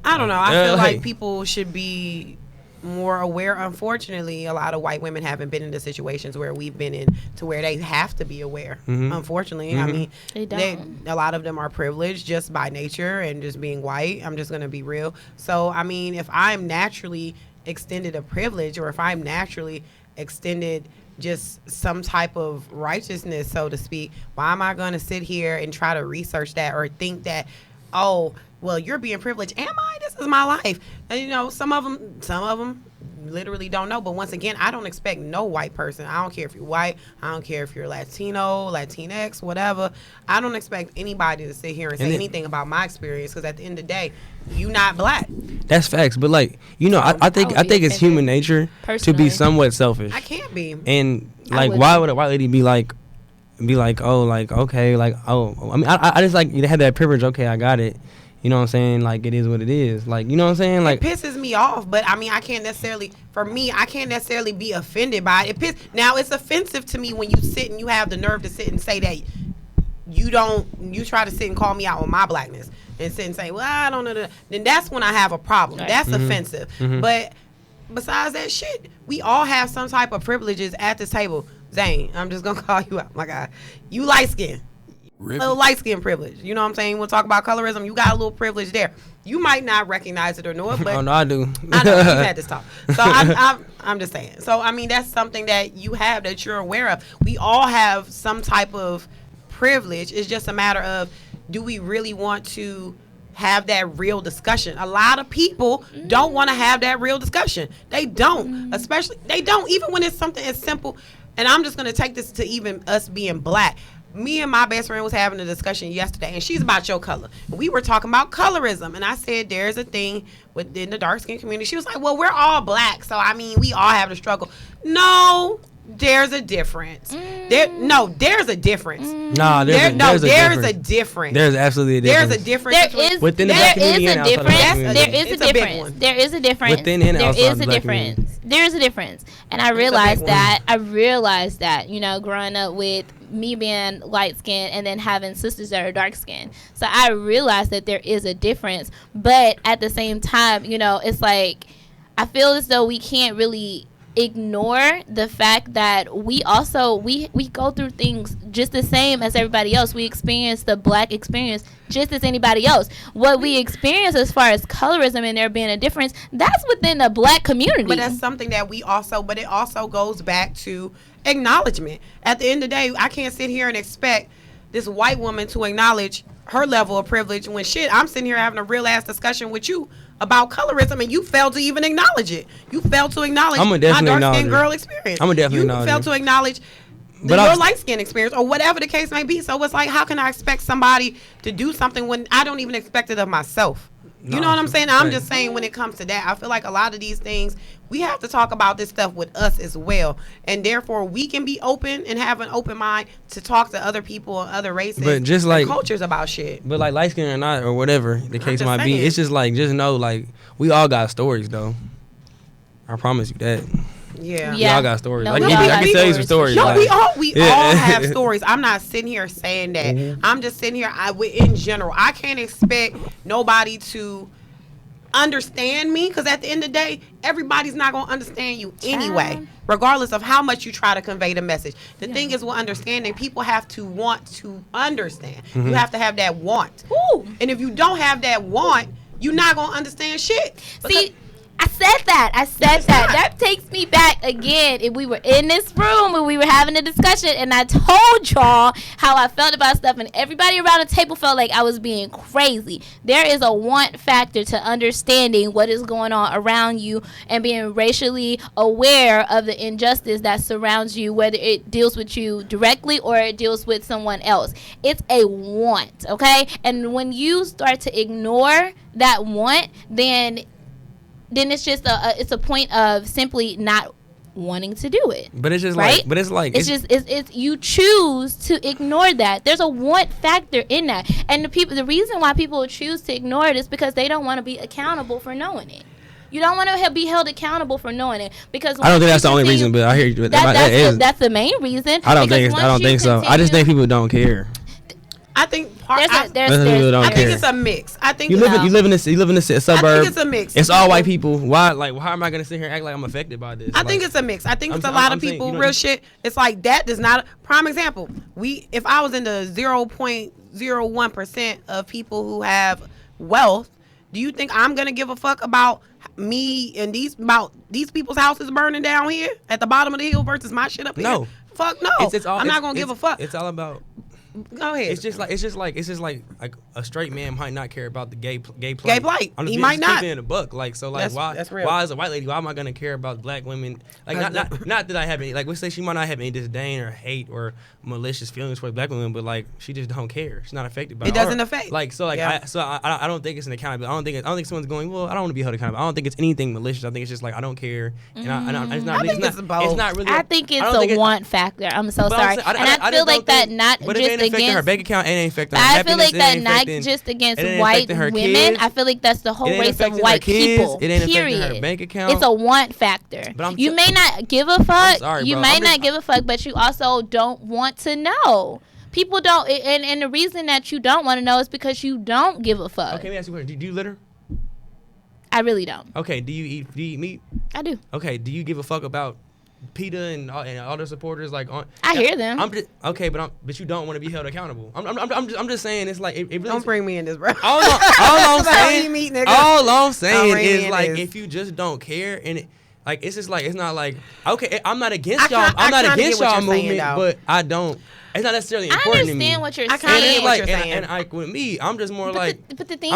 I don't know. I feel like- like people should be more aware. Unfortunately, a lot of white women haven't been in the situations where we've been in to where they have to be aware. Unfortunately, I mean, They don't. a lot of them are privileged just by nature and just being white. I'm just gonna be real. So I mean, if I'm naturally extended a privilege, or if I'm naturally extended just some type of righteousness, so to speak, why am I gonna sit here and try to research that or think that, oh, well, you're being privileged. Am I? This is my life. And some of them literally don't know. But once again, I don't expect no white person. I don't care if you're white. I don't care if you're Latino, Latinx, whatever. I don't expect anybody to sit here and say anything about my experience, because at the end of the day, you not black. That's facts. But like I think would be it's human nature to personally. be somewhat selfish. I can't be. And I like, would why be. would a white lady be like, oh, like, okay, like, oh, I mean, I just like they had that privilege. Okay, I got it. You know what I'm saying? Like, it is what it is. Like, you know what I'm saying? Like, It pisses me off, but I mean, I can't necessarily be offended by it. Now, it's offensive to me when you sit and you have the nerve to sit and say that you try to sit and call me out on my blackness and sit and say, well, I don't know. Then that's when I have a problem. Right. That's offensive. But besides that shit, we all have some type of privileges at this table. Zane, I'm just going to call you out. My God. You light skin. Little light skin privilege. You know what I'm saying? We'll talk about colorism. You got a little privilege there. You might not recognize it or know it, but oh no, I do. I know we've had this talk. So I'm just saying. So I mean, that's something that you have that you're aware of. We all have some type of privilege. It's just a matter of, do we really want to have that real discussion? A lot of people don't want to have that real discussion. They don't. Especially, they don't, even when it's something as simple. And I'm just going to take this to even us being black. Me and my best friend was having a discussion yesterday, and she's about your color. We were talking about colorism, and I said there's a thing within the dark skin community. She was like, well, we're all black, so I mean, we all have to struggle. No, there's a difference. There's a difference. Nah, there's a difference. There's absolutely a difference. There's a difference. There is Within the black community and outside of the black community. There is It's a a big difference. one. There is a difference. Within and There outside is of the a black difference. community. There is a difference, and I a big realized one. that. I realized that growing up with me being light skinned and then having sisters that are dark skinned. So I realized that there is a difference, but at the same time, it's like I feel as though we can't really ignore the fact that we also we go through things just the same as everybody else. We experience the black experience just as anybody else. What we experience as far as colorism and there being a difference, that's within the black community. But that's something that but it also goes back to acknowledgement. At the end of the day, I can't sit here and expect this white woman to acknowledge her level of privilege when shit, I'm sitting here having a real ass discussion with you about colorism and you failed to even acknowledge it. You failed to acknowledge my dark-skinned girl experience. I'm gonna definitely acknowledge it. You failed to acknowledge your light-skinned experience or whatever the case may be. So it's like, how can I expect somebody to do something when I don't even expect it of myself? You know what I'm saying? I'm just saying when it comes to that, I feel like a lot of these things, we have to talk about this stuff with us as well. And therefore, we can be open and have an open mind to talk to other people and other races but just like, and cultures about shit. But like light skin or not, or whatever the case might be, it's just like, just know, like, we all got stories, though. I promise you that. Yeah. We all got stories. No, I can tell you some stories. No, like, we all have stories. I'm not sitting here saying that. Mm-hmm. I'm just sitting here in general. I can't expect nobody to understand me because at the end of the day, everybody's not going to understand you anyway, regardless of how much you try to convey the message. The thing is with understanding, people have to want to understand. Mm-hmm. You have to have that want. Ooh. And if you don't have that want, you're not going to understand shit. See, I said that. That takes me back again. If we were in this room and we were having a discussion and I told y'all how I felt about stuff and everybody around the table felt like I was being crazy. There is a want factor to understanding what is going on around you and being racially aware of the injustice that surrounds you, whether it deals with you directly or it deals with someone else. It's a want, okay? And when you start to ignore that want, then it's just it's a point of simply not wanting to do it. But it's just right? it's you choose to ignore that. There's a want factor in that, and the reason why people choose to ignore it is because they don't want to be accountable for knowing it. You don't want to be held accountable for knowing it because I don't think that's the only reason, but I hear you. That's the main reason. I don't think so. I just think people don't care. I think I think it's a mix. I think you live in a suburb. I think it's a mix. It's all white people. Why am I gonna sit here and act like I'm affected by this? I think it's a mix. I think it's a lot of people. Real shit. It's like that does not. Prime example. If I was in the 0.01% of people who have wealth, do you think I'm gonna give a fuck about me and these people's houses burning down here at the bottom of the hill versus my shit up here? No. Fuck no. I'm not gonna give a fuck. It's all about. Go ahead. It's just like a straight man might not care about the gay plight. Gay plight. He might not. In a book, why as a white lady, why am I gonna care about black women? Like not that I have any, like, let's say she might not have any disdain or hate or malicious feelings for black women, but like she just don't care. She's not affected by it. It doesn't affect. Like so like I don't think it's an accountability. I don't think someone's going, well, I don't want to be held accountable. I don't think it's anything malicious. I think it's just like I don't care. And it's not really. It's not really. I think it's a want factor. I'm so sorry. And I feel like that not just against her bank account, it ain't affecting her I happiness. feel like that not just against white women. Kids. I feel like that's the whole race of white people. It ain't affecting her bank account. It's a want factor. You may not give a fuck. You might not give a fuck, but you also don't want to know. People don't, and the reason that you don't want to know is because you don't give a fuck. Okay, let me ask you a question. Do you litter? I really don't. Okay, do you eat meat? I do. Okay, do you give a fuck about PETA and all their supporters? Like, I hear them. But you don't want to be held accountable. I'm just saying it's like it really don't bring me in this, bro. All I'm saying is like if you just don't care and it, like it's just like it's not like okay, I'm not against y'all. I'm not against y'all movement, but I don't. It's not necessarily important to me. I understand what you're saying. And like with me, I'm just more like. But the thing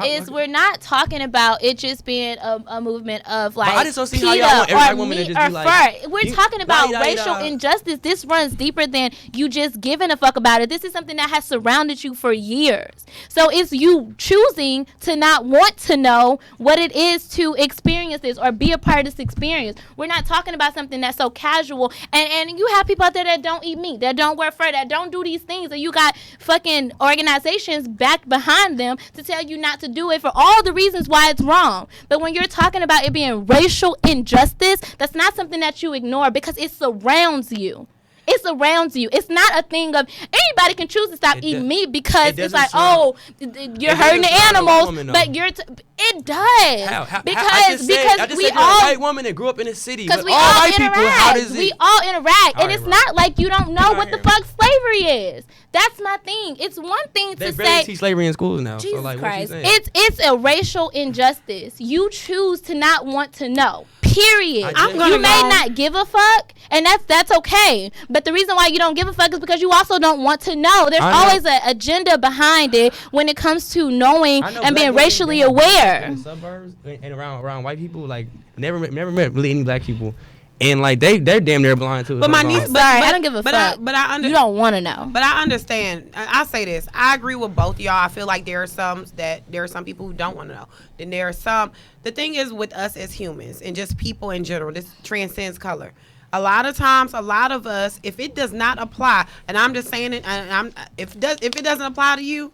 is, we're not talking about it just being a movement of like. I just don't see how y'all want every woman to just be like. We're talking about racial injustice. This runs deeper than you just giving a fuck about it. This is something that has surrounded you for years. So it's you choosing to not want to know what it is to experience this or be a part of this experience. We're not talking about something that's so casual. And you have people out there that don't eat meat, that don't wear fur, that don't do these things, and you got fucking organizations backed behind them to tell you not to do it for all the reasons why it's wrong. But when you're talking about it being racial injustice, that's not something that you ignore because it surrounds you. It surrounds you. It's not a thing of anybody can choose to stop eating meat because it's like, you're hurting the animals, but it does. How? Because we all a white woman that grew up in the city. Because we all all white interact. People, how does it? We all interact, and it's not like you don't know what the here. fuck slavery is. That's my thing. It's one thing They to barely say teach slavery in schools now. Jesus so like, Christ, what you saying? it's a racial injustice. You choose to not want to know. Period. You may not give a fuck, and that's okay. But the reason why you don't give a fuck is because you also don't want to know. There's always an agenda behind it when it comes to knowing and being racially aware. In the suburbs and around white people, like never met really any black people. And like they're damn near blind too. But my niece, I don't give a fuck. You don't want to know. But I understand. I say this. I agree with both of y'all. I feel like there are some people who don't want to know. Then there are some. The thing is with us as humans and just people in general, this transcends color. A lot of times, a lot of us, if it does not apply, and I'm just saying it, if it doesn't apply to you,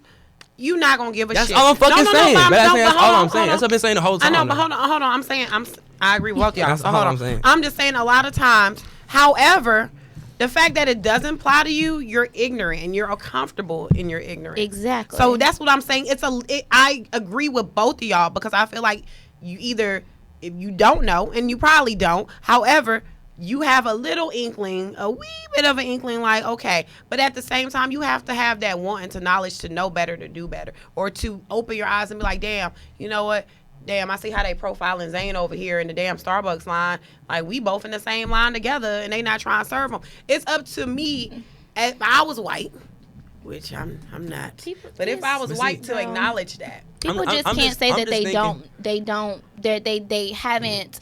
you're not gonna give a shit. That's all I'm fucking saying. That's all I'm saying. That's what I've been saying the whole time. I know, but hold on. I'm saying I agree with both y'all. That's all I'm saying. I'm just saying a lot of times. However, the fact that it doesn't apply to you, you're ignorant and you're comfortable in your ignorance. Exactly. So that's what I'm saying. I agree with both of y'all because I feel like if you don't know, and you probably don't. However, you have a little inkling, a wee bit of an inkling, like, okay. But at the same time, you have to have that wanting to knowledge to know better, to do better, or to open your eyes and be like, damn, you know what? Damn, I see how they profiling Zane over here in the damn Starbucks line. Like, we both in the same line together, and they not trying to serve them. It's up to me. If I was white, which I'm not, but if I was white, to acknowledge that. People can't say that they haven't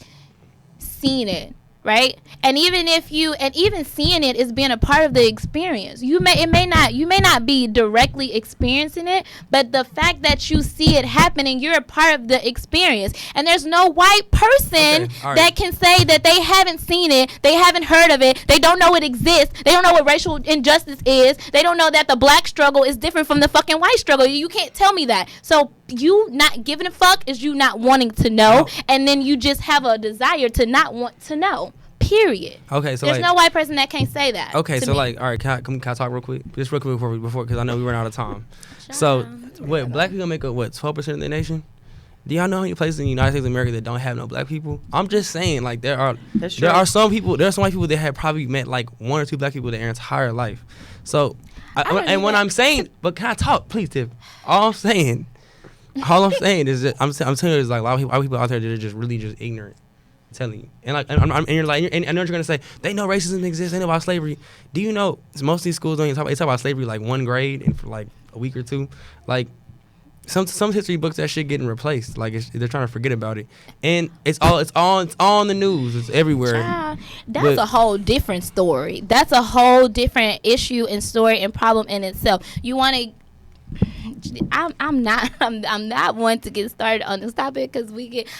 seen it. Right, and even seeing it is being a part of the experience. You may not be directly experiencing it, but the fact that you see it happening, you're a part of the experience. And there's no white person that can say that they haven't seen it, they haven't heard of it, they don't know it exists, they don't know what racial injustice is, they don't know that the black struggle is different from the fucking white struggle. You can't tell me that. So you not giving a fuck is you not wanting to know, and then you just have a desire to not want to know. Period. Okay, so there's no white person that can't say that. Okay, so all right, can I talk real quick? Just real quick before because I know we run out of time. So, black people make up 12% of the nation? Do y'all know how many places in the United States of America that don't have no black people? I'm just saying, like there are some white people that have probably met like one or two black people their entire life. So, I'm saying, but can I talk, please, Tiff? All I'm saying is that I'm telling you, is like a lot of people out there that are just really just ignorant. I'm telling you, and you're like, and I know what you're gonna say. They know racism exists. They know about slavery. Do you know most of these schools don't even talk about slavery like one grade and for like a week or two. Like some history books that shit getting replaced. Like they're trying to forget about it, and it's all on the news. It's everywhere. That's a whole different story. That's a whole different issue and story and problem in itself. You want to. I'm not one to get started on this topic because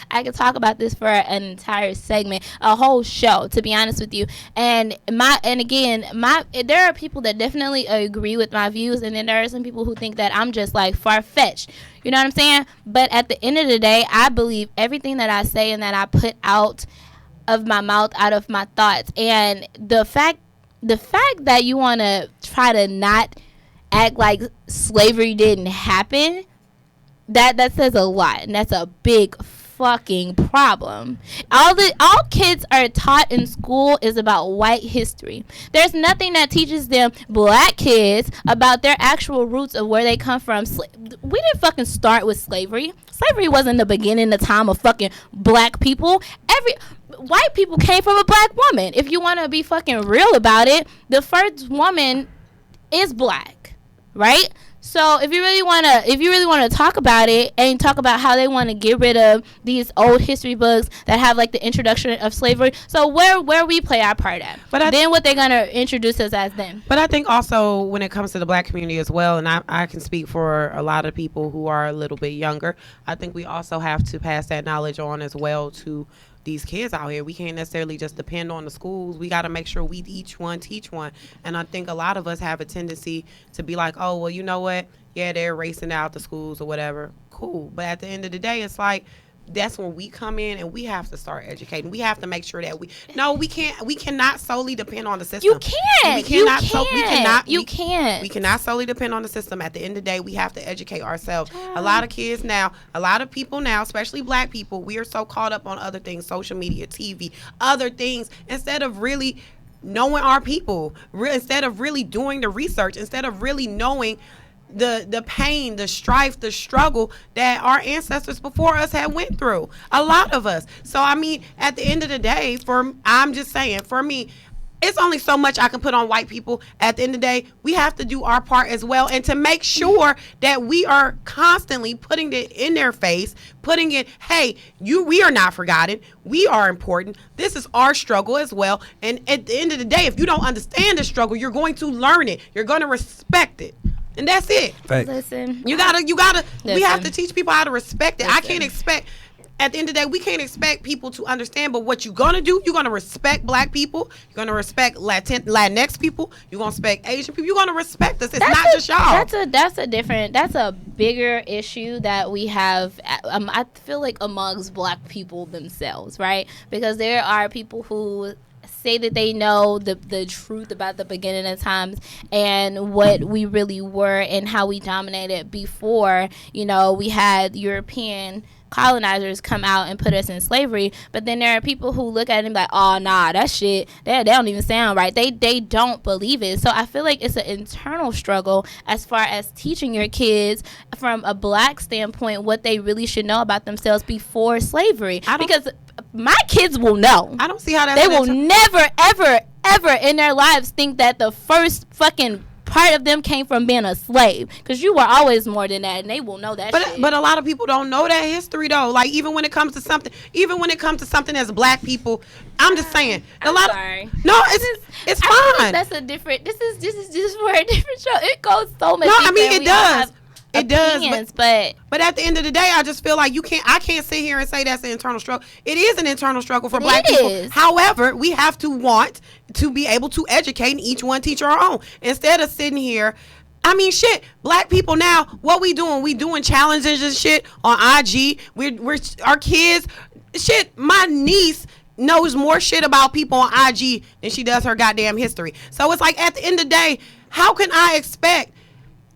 I could talk about this for an entire segment, a whole show, to be honest with you. And there are people that definitely agree with my views, and then there are some people who think that I'm just like far-fetched. You know what I'm saying? But at the end of the day, I believe everything that I say and that I put out of my mouth, out of my thoughts. And the fact that you want to try to not act like slavery didn't happen, that says a lot, and that's a big fucking problem. All kids are taught in school is about white history. There's nothing that teaches them black kids about their actual roots of where they come from. We didn't fucking start with slavery. Slavery wasn't the beginning, the time of fucking black people. White people came from a black woman. If you want to be fucking real about it, the first woman is black. Right? So if you really want to talk about it and talk about how they want to get rid of these old history books that have like the introduction of slavery, so where we play our part at, then what they're gonna introduce us as then. But I think also when it comes to the black community as well, and I can speak for a lot of people who are a little bit younger, I think we also have to pass that knowledge on as well to these kids out here. We can't necessarily just depend on the schools. We got to make sure we each one teach one. And I think a lot of us have a tendency to be like, oh, well, you know what? Yeah, they're racing out the schools or whatever. Cool. But at the end of the day, it's like, that's when we come in and we have to start educating. We have to make sure that we cannot solely depend on the system. You can't. We cannot solely depend on the system. At the end of the day, we have to educate ourselves. A lot of kids now, a lot of people now, especially black people, we are so caught up on other things, social media, TV, other things, instead of really knowing our people, instead of really doing the research, instead of really knowing the pain, the strife, the struggle that our ancestors before us had went through. A lot of us. So I mean, at the end of the day, I'm just saying, for me, it's only so much I can put on white people. At the end of the day, we have to do our part as well, and to make sure that we are constantly putting it in their face, putting it, hey, we are not forgotten. We are important. This is our struggle as well. And at the end of the day, if you don't understand the struggle, you're going to learn it. You're going to respect it. And that's it. Fact. Listen. You gotta, we have Listen. to teach people how to respect it. I Listen. can't expect, at the end of the day, we can't expect people to understand, but what you're gonna do, you're gonna respect black people, you're gonna respect Latinx people, you're gonna respect Asian people, you're gonna respect us. It's not just y'all. That's a bigger issue that we have, I feel like, amongst black people themselves, right? Because there are people who say that they know the truth about the beginning of times and what we really were and how we dominated before, we had European colonizers come out and put us in slavery. But then there are people who look at it and be like, oh nah, that shit, they don't even sound right. They don't believe it. So I feel like it's an internal struggle as far as teaching your kids from a black standpoint what they really should know about themselves before slavery, because my kids will know. I don't see how that's they will never ever in their lives think that the first fucking part of them came from being a slave, because you were always more than that, and they will know that shit. But a lot of people don't know that history though. Like even when it comes to something as black people, I'm just saying. Sorry. No, it's fine. That's a different. This is just for a different show. It goes so much. No, I mean it does. It does, but at the end of the day, I just feel like I can't sit here and say that's an internal struggle. It is an internal struggle for black people. However, we have to want to be able to educate and each one teach our own. Instead of sitting here, I mean, shit, black people now, what we doing? We doing challenges and shit on IG. We're our kids, shit, my niece knows more shit about people on IG than she does her goddamn history. So it's like, at the end of the day, how can I expect?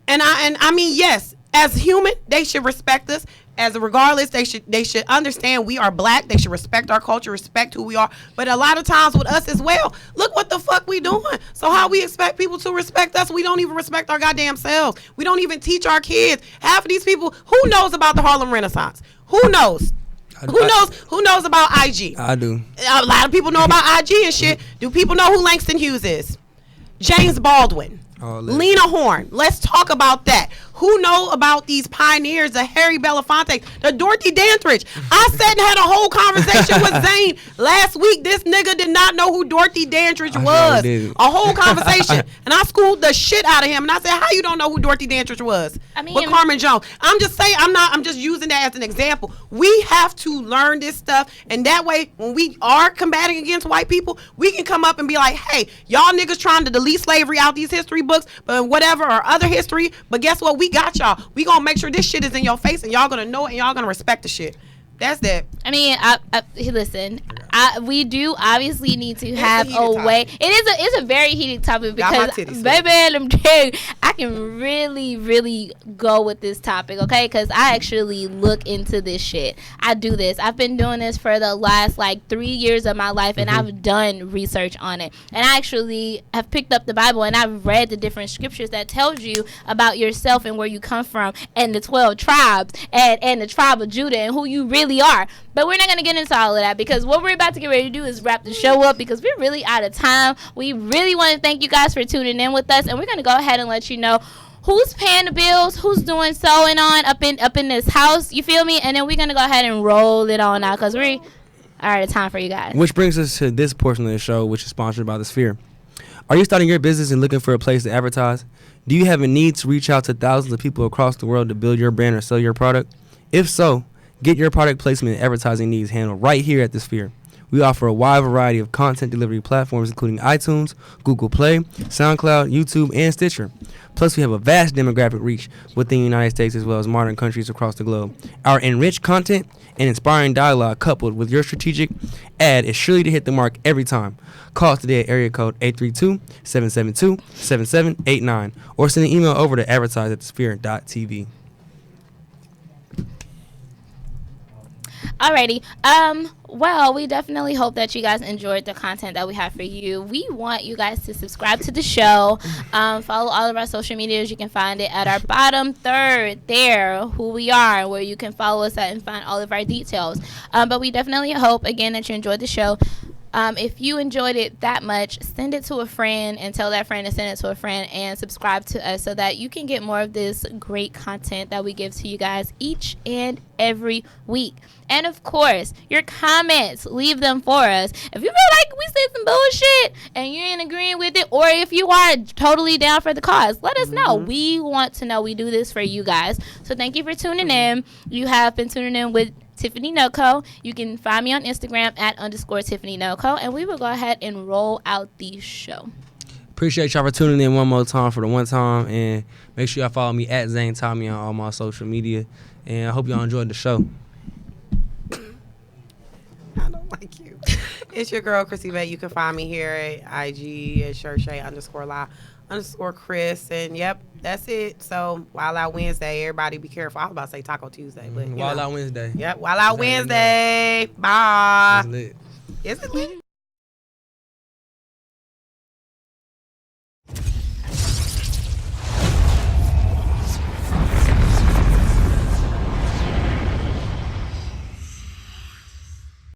And I mean, yes, as human, they should respect us. As regardless, they should understand we are black. They should respect our culture, respect who we are. But a lot of times with us as well, look what the fuck we doing. So how we expect people to respect us? We don't even respect our goddamn selves. We don't even teach our kids. Half of these people, who knows about the Harlem Renaissance? Who knows? Who knows about IG? I do. A lot of people know about IG and shit. Do people know who Langston Hughes is? James Baldwin. Lena Horne. Let's talk about that. Who know about these pioneers, the Harry Belafonte, the Dorothy Dandridge? I sat and had a whole conversation with Zane last week. This nigga did not know who Dorothy Dandridge was. A whole conversation. And I schooled the shit out of him. And I said, how you don't know who Dorothy Dandridge was? I mean, with Carmen Jones. I'm just saying, I'm just using that as an example. We have to learn this stuff. And that way, when we are combating against white people, we can come up and be like, hey, y'all niggas trying to delete slavery out these history books, but whatever, or other history. But guess what? We got y'all. We gonna make sure this shit is in your face, and y'all gonna know it, and y'all gonna respect the shit. That's that. I mean, listen. We do obviously need to have a way. It's a very heated topic because, baby, I'm telling you, I can really go with this topic, okay? Because I actually look into this shit. I do this. I've been doing this for the last 3 years of my life, and I've done research on it. And I actually have picked up the Bible, and I've read the different scriptures that tells you about yourself and where you come from, and the 12 tribes, and the tribe of Judah, and who you really are. But we're not going to get into all of that, because what we're about to get ready to do is wrap the show up, because we're really out of time. We really want to thank you guys for tuning in with us, and we're going to go ahead and let you know who's paying the bills, who's doing sewing on up in this house, you feel me? And then we're going to go ahead and roll it on out, because we're out of time for you guys. Which brings us to this portion of the show, which is sponsored by The Sphere. Are you starting your business and looking for a place to advertise? Do you have a need to reach out to thousands of people across the world to build your brand or sell your product? If so, get your product placement and advertising needs handled right here at The Sphere. We offer a wide variety of content delivery platforms, including iTunes, Google Play, SoundCloud, YouTube, and Stitcher. Plus, we have a vast demographic reach within the United States as well as modern countries across the globe. Our enriched content and inspiring dialogue coupled with your strategic ad is surely to hit the mark every time. Call us today at area code 832-772-7789 or send an email over to advertise@thesphere.tv. Alrighty. Well, we definitely hope that you guys enjoyed the content that we have for you. We want you guys to subscribe to the show. Follow all of our social medias. You can find it at our bottom third there, who we are, where you can follow us at and find all of our details. But we definitely hope, again, that you enjoyed the show. If you enjoyed it that much, send it to a friend and tell that friend to send it to a friend, and subscribe to us so that you can get more of this great content that we give to you guys each and every week. And of course, your comments, leave them for us. If you feel like we said some bullshit and you ain't agreeing with it, or if you are totally down for the cause, let us know. We want to know. We do this for you guys. So thank you for tuning in. You have been tuning in with Tiffany Noko. You can find me on Instagram at _Tiffany Noko, and we will go ahead and roll out the show. Appreciate y'all for tuning in one more time for the one time, and make sure y'all follow me at Zane Tommy on all my social media, and I hope y'all enjoyed the show. I don't like you. It's your girl, Chrissy Bay. You can find me here at IG at _Chris. And yep, that's it. So Wild Out Wednesday. Everybody be careful. I was about to say Taco Tuesday, but Wild Out Wednesday. Yep, Wild Out Wednesday. Bye. It's lit. Is it lit?